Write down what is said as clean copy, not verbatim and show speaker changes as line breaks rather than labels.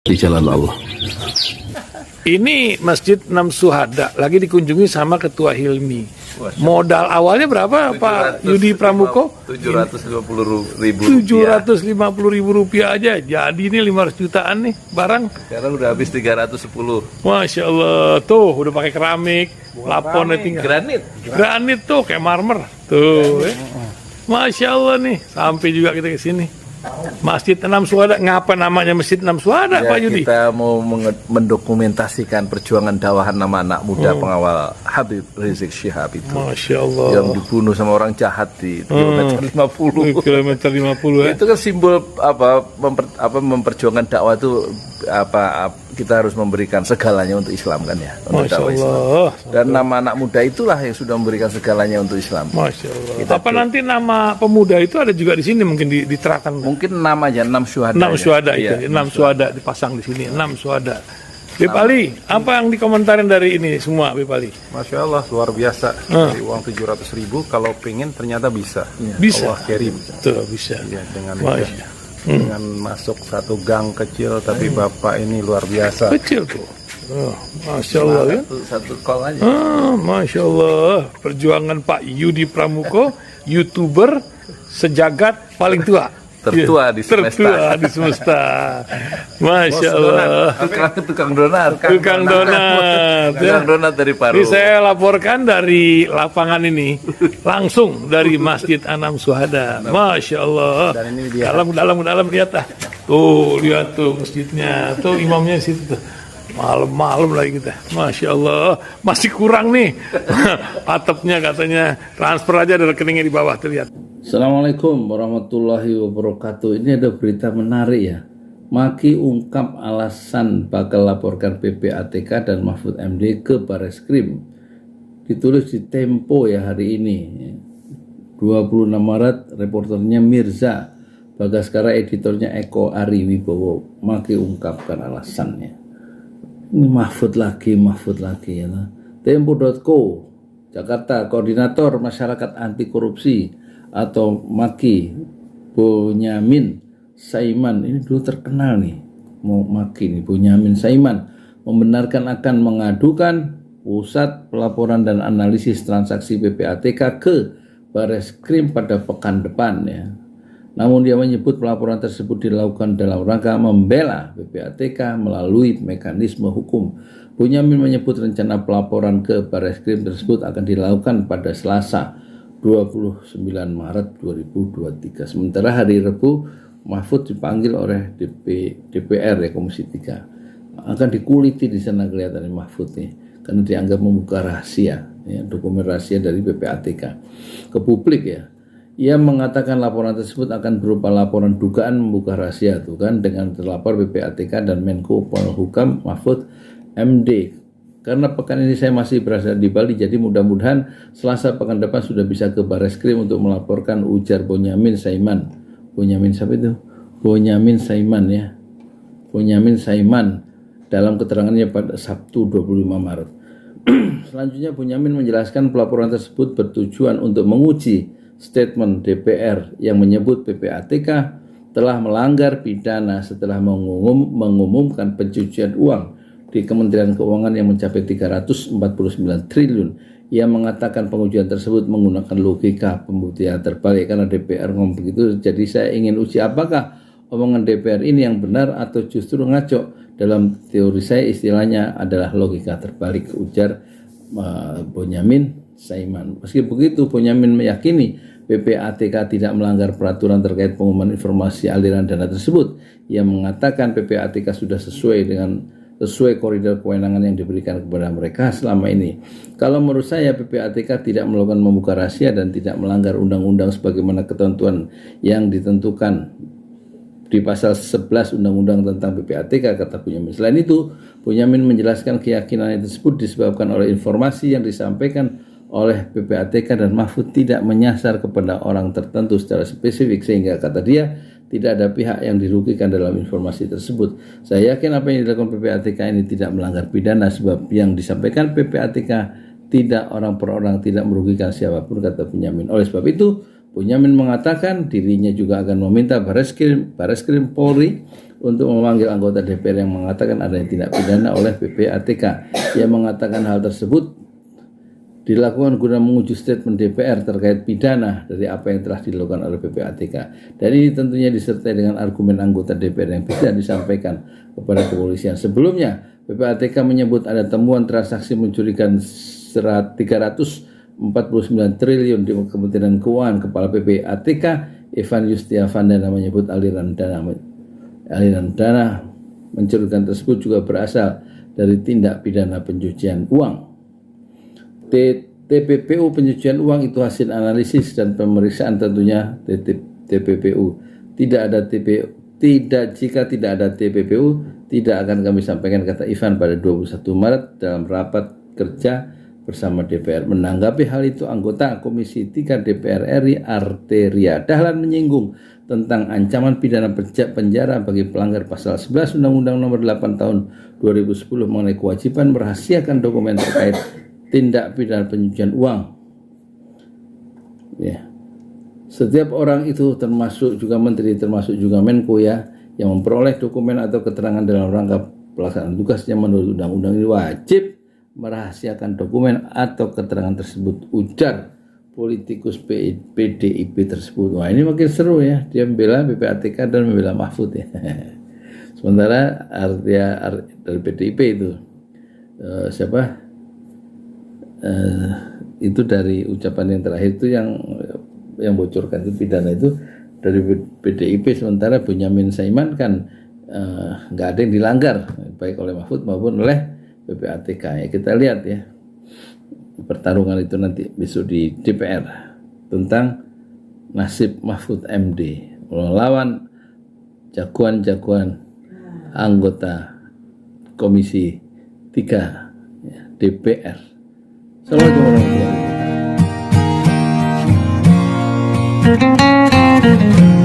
di jalan Allah.
Ini Masjid Enam Syuhada lagi dikunjungi sama Ketua Hilmi. Modal awalnya berapa Pak Yudi Pramuko?
750.000
rupiah aja. Jadi ini 500 jutaan nih barang.
Sekarang udah habis 310.
Masya Allah, tuh udah pakai keramik, laponnya tinggal. Granit tuh kayak marmer. Tuh, Masya Allah nih, sampai juga kita ke sini. Masjid Enam Syuhada, ngapa namanya Masjid Enam Syuhada,
Ya,
Pak Yudi?
kita mau mendokumentasikan perjuangan dakwah nama anak muda pengawal Habib Rizik Syihab itu.
Masya Allah.
Yang dibunuh sama orang jahat di kilometer 50.
Kilometer 50 ya.
Itu kan simbol memperjuangkan dakwah itu kita harus memberikan segalanya untuk Islam kan ya, untuk
Masya
dakwah Islam.
Allah.
Dan nama anak muda itulah yang sudah memberikan segalanya untuk Islam.
Masya Allah.
Kita
Apa nanti nama pemuda itu ada juga di sini mungkin diterapkan?
Mungkin namanya 6 syuhada.
Enam syuhada
Iya,
itu, 6 syuhada dipasang di sini, 6 syuhada. Bipali, apa yang dikomentarin dari ini semua, Bipali?
Masya Allah, luar biasa. Dari uang 700.000, kalau pengen ternyata bisa.
Bisa.
Allah kirim.
Tuh, bisa.
Ya, dengan
Masya.
masuk satu gang kecil, tapi Bapak ini luar biasa.
Kecil tuh. Oh, Masya Allah ya.
Satu call aja.
Masya Allah. Perjuangan Pak Yudi Pramuko, YouTuber sejagat paling tua.
Tertua di semesta.
Tertua di semesta. Masya Allah.
Tukang donat.
Tukang donat.
Tukang donat dari Paru.
Ini saya laporkan dari lapangan ini, langsung dari Masjid Enam Syuhada. Masya Allah.
Dan ini dia.
Dalam lihat ah. Tuh lihat tuh masjidnya, tuh imamnya di situ tuh. Malam-malam lagi kita, Masya Allah, masih kurang nih. Atapnya katanya transfer aja ada rekeningnya di bawah terlihat.
Assalamualaikum warahmatullahi wabarakatuh. Ini ada berita menarik ya. Maki ungkap alasan bakal laporkan PPATK dan Mahfud MD ke Bareskrim. Ditulis di Tempo ya hari ini. 26 Maret, reporternya Mirza Bagaskara, editornya Eko Ari Wibowo. Maki ungkapkan alasannya. Ini Mahfud lagi ya. Tempo.co Jakarta, Koordinator Masyarakat Anti Korupsi atau Maki Bonyamin Saiman, ini dulu terkenal nih, mau Maki nih, Bonyamin Saiman membenarkan akan mengadukan Pusat Pelaporan dan Analisis Transaksi PPATK ke Bareskrim pada pekan depan ya. Namun dia menyebut pelaporan tersebut dilakukan dalam rangka membela PPATK melalui mekanisme hukum. Bonyamin menyebut rencana pelaporan ke Bareskrim tersebut akan dilakukan pada Selasa 29 Maret 2023. Sementara hari Rabu Mahfud dipanggil oleh DPR ya, Komisi 3. Akan dikuliti di sana kelihatannya Mahfud nih, karena dianggap membuka rahasia ya, dokumen rahasia dari PPATK ke publik ya. Ia mengatakan laporan tersebut akan berupa laporan dugaan membuka rahasia tuh kan, dengan terlapor PPATK dan Menko Polhukam Mahfud MD. Karena pekan ini saya masih berada di Bali, jadi mudah-mudahan Selasa pekan depan sudah bisa ke Bareskrim untuk melaporkan, ujar Bonyamin Saiman. Bonyamin siapa itu? Bonyamin Saiman ya. Bonyamin Saiman dalam keterangannya pada Sabtu 25 Maret. Selanjutnya Bonyamin menjelaskan pelaporan tersebut bertujuan untuk menguji statement DPR yang menyebut PPATK telah melanggar pidana setelah mengumumkan pencucian uang di Kementerian Keuangan yang mencapai 349 triliun. Ia mengatakan pengujian tersebut menggunakan logika pembuktian terbalik karena DPR ngomong begitu. Jadi saya ingin uji apakah omongan DPR ini yang benar atau justru ngaco. Dalam teori saya istilahnya adalah logika terbalik, ujar Bonyamin Saiman. Meski begitu, Bonyamin meyakini PPATK tidak melanggar peraturan terkait pengumuman informasi aliran dana tersebut. Ia mengatakan PPATK sudah sesuai koridor kewenangan yang diberikan kepada mereka selama ini. Kalau menurut saya PPATK tidak melakukan membuka rahasia dan tidak melanggar undang-undang sebagaimana ketentuan yang ditentukan di pasal 11 Undang-Undang tentang PPATK, kata Bonyamin. Selain itu, Bonyamin menjelaskan keyakinan tersebut disebabkan oleh informasi yang disampaikan oleh PPATK dan Mahfud tidak menyasar kepada orang tertentu secara spesifik, sehingga kata dia tidak ada pihak yang dirugikan dalam informasi tersebut. Saya yakin apa yang dilakukan PPATK ini tidak melanggar pidana, sebab yang disampaikan PPATK tidak orang per orang, tidak merugikan siapapun, kata Bonyamin. Oleh sebab itu Bonyamin mengatakan dirinya juga akan meminta Bareskrim Polri untuk memanggil anggota DPR yang mengatakan adanya tindak pidana oleh PPATK. Ia mengatakan hal tersebut dilakukan guna menguji statement DPR terkait pidana dari apa yang telah dilakukan oleh PPATK. Dan ini tentunya disertai dengan argumen anggota DPR yang bisa disampaikan kepada kepolisian. Sebelumnya, PPATK menyebut ada temuan transaksi mencurigakan 349 triliun di Kementerian Keuangan. Kepala PPATK, Evan Yustiavandana, menyebut aliran dana mencurigakan tersebut juga berasal dari tindak pidana pencucian uang. TPPU pencucian uang itu hasil analisis dan pemeriksaan tentunya TPPU. Jika tidak ada TPPU, tidak akan kami sampaikan, kata Ivan pada 21 Maret dalam rapat kerja bersama DPR. Menanggapi hal itu, anggota Komisi 3 DPR RI Arteria Dahlan menyinggung tentang ancaman pidana penjara bagi pelanggar pasal 11 Undang-Undang Nomor 8 Tahun 2010 mengenai kewajiban merahasiakan dokumen terkait tindak pidana pencucian uang. Ya. Setiap orang itu termasuk juga menteri, termasuk juga Menko ya, yang memperoleh dokumen atau keterangan dalam rangka pelaksanaan tugasnya menurut undang-undang ini wajib merahasiakan dokumen atau keterangan tersebut, ujar politikus PDIP tersebut. Wah, ini makin seru ya, dia membela PPATK dan membela Mahfud ya. Sementara dari PDIP itu itu dari ucapan yang terakhir itu yang bocorkan itu pidana itu dari PDIP, sementara Bonyamin Saiman kan nggak ada yang dilanggar baik oleh Mahfud maupun oleh PPATK. Ya, kita lihat ya pertarungan itu nanti besok di DPR tentang nasib Mahfud MD melawan jagoan-jagoan anggota Komisi 3 ya, DPR. Assalamualaikum warahmatullahi wabarakatuh.